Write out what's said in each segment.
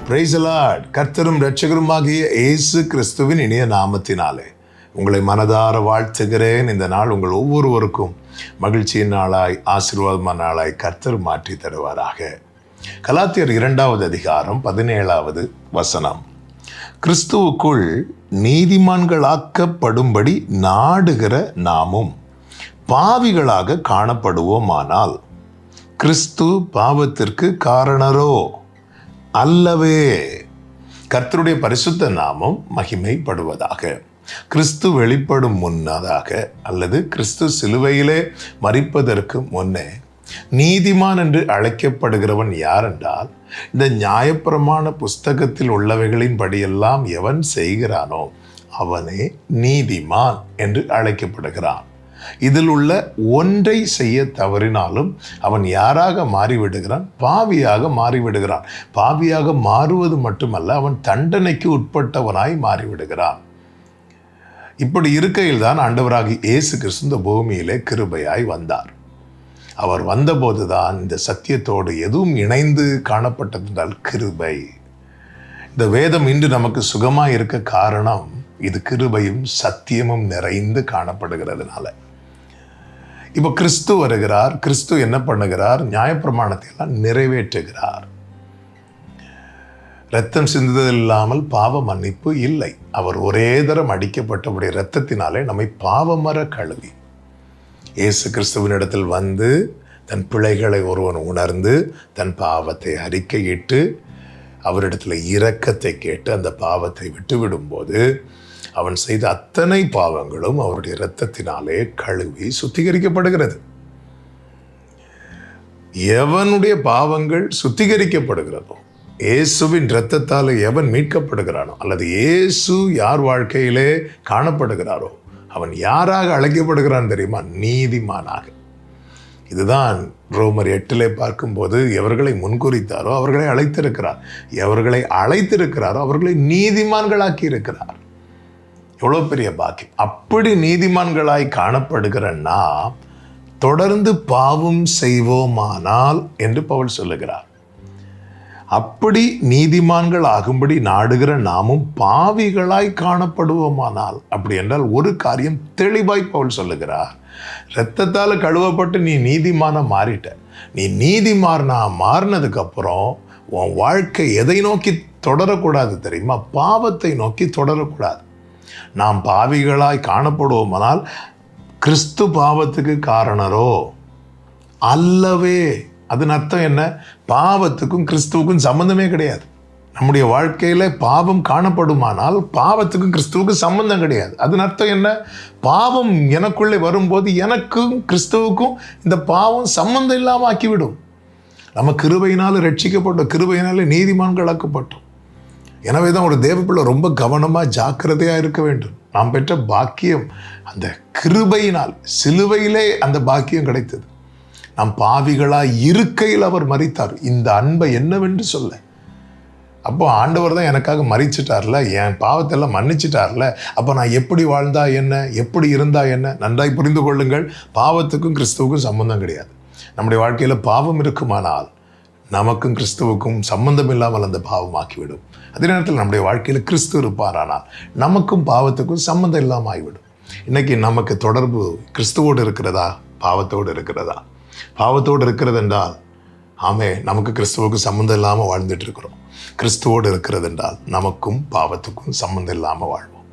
Praise the Lord. கர்த்தரும் இரட்சகருமாகிய இயேசு கிறிஸ்துவின் இனிய நாமத்தினாலே உங்களை மனதார வாழ்த்துகிறேன். இந்த நாள் உங்கள் ஒவ்வொருவருக்கும் மகிழ்ச்சியின் நாளாய், ஆசீர்வாதமான நாளாய் கர்த்தர் மாற்றி தருவாராக. கலாத்தியர் 2வது அதிகாரம் 17வது வசனம். கிறிஸ்துவுக்குள் நீதிமான்களாக்கப்படும்படி நாடுகிற நாமும் பாவிகளாக காணப்படுவோமானால் கிறிஸ்து பாவத்திற்கு காரணரோ? அல்லவே. கர்த்தருடைய பரிசுத்த நாமம் மகிமைப்படுவதாக. கிறிஸ்து வெளிப்படும் முன்னதாக அல்லது கிறிஸ்து சிலுவையிலே மரிப்பதற்கு முன்னே நீதிமான் என்று அழைக்கப்படுகிறவன் யார் என்றால், இந்த நியாயப்பிரமாண புஸ்தகத்தில் உள்ளவைகளின் படியெல்லாம் எவன் செய்கிறானோ அவனே நீதிமான் என்று அழைக்கப்படுகிறான். இதில் உள்ள ஒன்றை செய்ய தவறினாலும் அவன் யாராக மாறிவிடுகிறான்? பாவியாக மாறிவிடுகிறான். பாவியாக மாறுவது மட்டுமல்ல, அவன் தண்டனைக்கு உட்பட்டவனாய் மாறிவிடுகிறான். இப்படி இருக்கையில் தான் ஆண்டவராகிய இயேசு கிறிஸ்து இந்த பூமியிலே கிருபையாய் வந்தார். அவர் வந்தபோதுதான் இந்த சத்தியத்தோடு எதுவும் இணைந்து காணப்பட்டதென்றால் கிருபை. இந்த வேதம் இன்று நமக்கு சுகமாய் இருக்க காரணம் இது கிருபையும் சத்தியமும் நிறைந்து காணப்படுகிறதுனால. இப்போ கிறிஸ்து வருகிறார். கிறிஸ்து என்ன பண்ணுகிறார்? நியாயப்பிரமாணத்தை எல்லாம் நிறைவேற்றுகிறார். இரத்தம் சிந்துதல் இல்லாமல் பாவ மன்னிப்பு இல்லை. அவர் ஒரே தரம் அடிக்கப்பட்டவுடைய இரத்தத்தினாலே நம்மை பாவமர கழுவி இயேசு கிறிஸ்துவினிடத்தில் வந்து தன் பிழைகளை ஒருவன் உணர்ந்து தன் பாவத்தை அறிக்கையிட்டு அவரிடத்தில் இரக்கத்தை கேட்டு அந்த பாவத்தை விட்டு விடும்போது அவன் செய்த அத்தனை பாவங்களும் அவருடைய இரத்தத்தினாலே கழுவி சுத்திகரிக்கப்படுகிறது. எவனுடைய பாவங்கள் சுத்திகரிக்கப்படுகிறதோ, இயேசுவின் இரத்தத்தால் எவன் மீட்கப்படுகிறானோ அல்லது இயேசு யார் வாழ்க்கையிலே காணப்படுகிறாரோ அவன் யாராக அழைக்கப்படுகிறான் தெரியுமா? நீதிமானாக. இதுதான் ரோமர் 8 பார்க்கும்போது எவர்களை முன்குறித்தாரோ அவர்களை அழைத்திருக்கிறார், எவர்களை அழைத்திருக்கிறாரோ அவர்களை நீதிமான்களாக்கி இருக்கிறார். எவ்வளோ பெரிய பாக்கியம்! அப்படி நீதிமான்களாய் காணப்படுகிற நாம் தொடர்ந்து பாவம் செய்வோமானால் என்று பவுல் சொல்லுகிறார். அப்படி நீதிமான்கள் ஆகும்படி நாடுகிற நாமும் பாவிகளாய் காணப்படுவோமானால், அப்படி என்றால் ஒரு காரியம் தெளிவாய் பவுல் சொல்லுகிறார். இரத்தத்தால் கழுவப்பட்டு நீ நீதிமான மாறிட்ட. நீ நீதிமானா மாறினதுக்கு அப்புறம் உன் வாழ்க்கை எதை நோக்கி தொடரக்கூடாது தெரியுமா? பாவத்தை நோக்கி தொடரக்கூடாது. நாம் பாவிகளாய் காணப்படுவோமானால் கிறிஸ்து பாவத்துக்கு காரணரோ? அல்லவே. அதன் அர்த்தம் என்ன? பாவத்துக்கும் கிறிஸ்துவுக்கும் சம்பந்தமே கிடையாது. நம்முடைய வாழ்க்கையில பாவம் காணப்படுமானால் பாவத்துக்கும் கிறிஸ்துவுக்கும் சம்பந்தம் கிடையாது. அதன் அர்த்தம் என்ன? பாவம் எனக்குள்ளே வரும்போது எனக்கும் கிறிஸ்துவுக்கும் இந்த பாவம் சம்பந்தம் இல்லாமல் ஆக்கிவிடும். நம்ம கிருபையினால ரட்சிக்கப்பட்டோம், கிருபையினால நீதிமான்களாக்கப்பட்டோம். எனவே தான் ஒரு தேவப்பிள்ளை ரொம்ப கவனமாக ஜாக்கிரதையாக இருக்க வேண்டும். நாம் பெற்ற பாக்கியம் அந்த கிருபையினால், சிலுவையிலே அந்த பாக்கியம் கிடைத்தது. நாம் பாவிகளாக இருக்கையில் அவர் மரித்தார். இந்த அன்பை என்னவென்று சொல்ல. அப்போ ஆண்டவர் தான் எனக்காக மரிச்சிட்டார்ல, என் பாவத்தெல்லாம் மன்னிச்சிட்டார்ல, அப்போ நான் எப்படி வாழ்ந்தா என்ன, எப்படி இருந்தா என்ன? நன்றாய் புரிந்து கொள்ளுங்கள், பாவத்துக்கும் கிறிஸ்துவுக்கும் சம்பந்தம் கிடையாது. நம்முடைய வாழ்க்கையில் பாவம் இருக்குமானால் நமக்கும் கிறிஸ்துவுக்கும் சம்பந்தம் இல்லாமல் அந்த பாவமாக்கிவிடும். அதே நேரத்தில் நம்முடைய வாழ்க்கையில் கிறிஸ்து இருப்பாரானால் நமக்கும் பாவத்துக்கும் சம்பந்தம் இல்லாமல் ஆகிவிடும். இன்னைக்கு நமக்கு தொடர்பு கிறிஸ்துவோடு இருக்கிறதா, பாவத்தோடு இருக்கிறதா? பாவத்தோடு இருக்கிறது என்றால் ஆமே, நமக்கு கிறிஸ்துவுக்கு சம்பந்தம் இல்லாமல் வாழ்ந்துட்டு இருக்கிறோம். கிறிஸ்துவோடு இருக்கிறது என்றால் நமக்கும் பாவத்துக்கும் சம்பந்தம் இல்லாமல் வாழ்வோம்.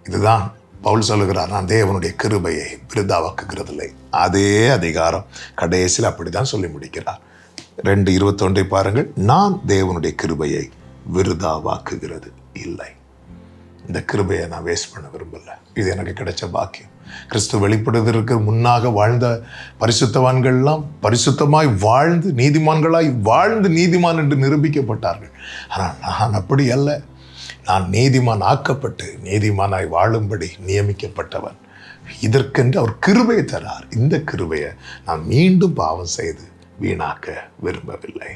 இதுதான் பவுல் சொல்லுகிறார், நான் தேவனுடைய கிருபையை விருதாவாக்குகிறதில்லை. அதே அதிகாரம் கடைசியில் அப்படிதான் சொல்லி முடிக்கிறார். 2:21 பாருங்கள். நான் தேவனுடைய கிருபையை விருதாவாக்குகிறது இல்லை. இந்த கிருபையை நான் வேஸ்ட் பண்ண விரும்பல. இது எனக்கு கிடைச்ச பாக்கியம். கிறிஸ்து வெளிப்படுவதற்கு முன்னாக வாழ்ந்த பரிசுத்தவான்கள்லாம் பரிசுத்தமாய் வாழ்ந்து நீதிமான்களாய் வாழ்ந்து நீதிமான் என்று நிரூபிக்கப்பட்டார்கள். ஆனால் நான் அப்படி அல்ல. நான் நீதிமான் ஆக்கப்பட்டு நீதிமானாய் வாழும்படி நியமிக்கப்பட்டவன். இதற்கென்று அவர் கிருபையை தரார். இந்த கிருபையை நான் மீண்டும் பாவம் செய்து வீணாக்க விரும்பவில்லை.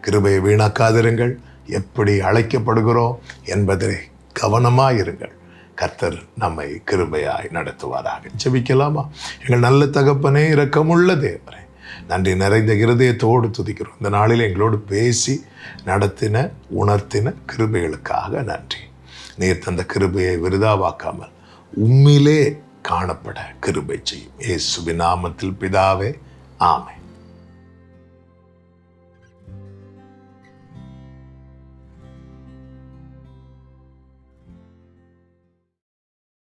கிருபையை வீணாக்காதிருங்கள். எப்படி அழைக்கப்படுகிறோம் என்பதை கவனமாயிருங்கள். கர்த்தர் நம்மை கிருபையாய் நடத்துவாராக. ஜெபிக்கலாமா? எங்கள் நல்ல தகப்பனே, இரக்கமுள்ள தேவனே, நன்றி நிறைந்த இருதயத்தோடு துதிக்கிறோம். இந்த நாளில் எங்களோடு பேசி நடத்தின உணர்த்தின கிருபைகளுக்காக நன்றி. நீர் தந்த கிருபையை விருதாவாக்காமல் உம்மிலே காணப்பட கிருபை செய்யும். இயேசுவின் நாமத்தில் பிதாவே, ஆமென்.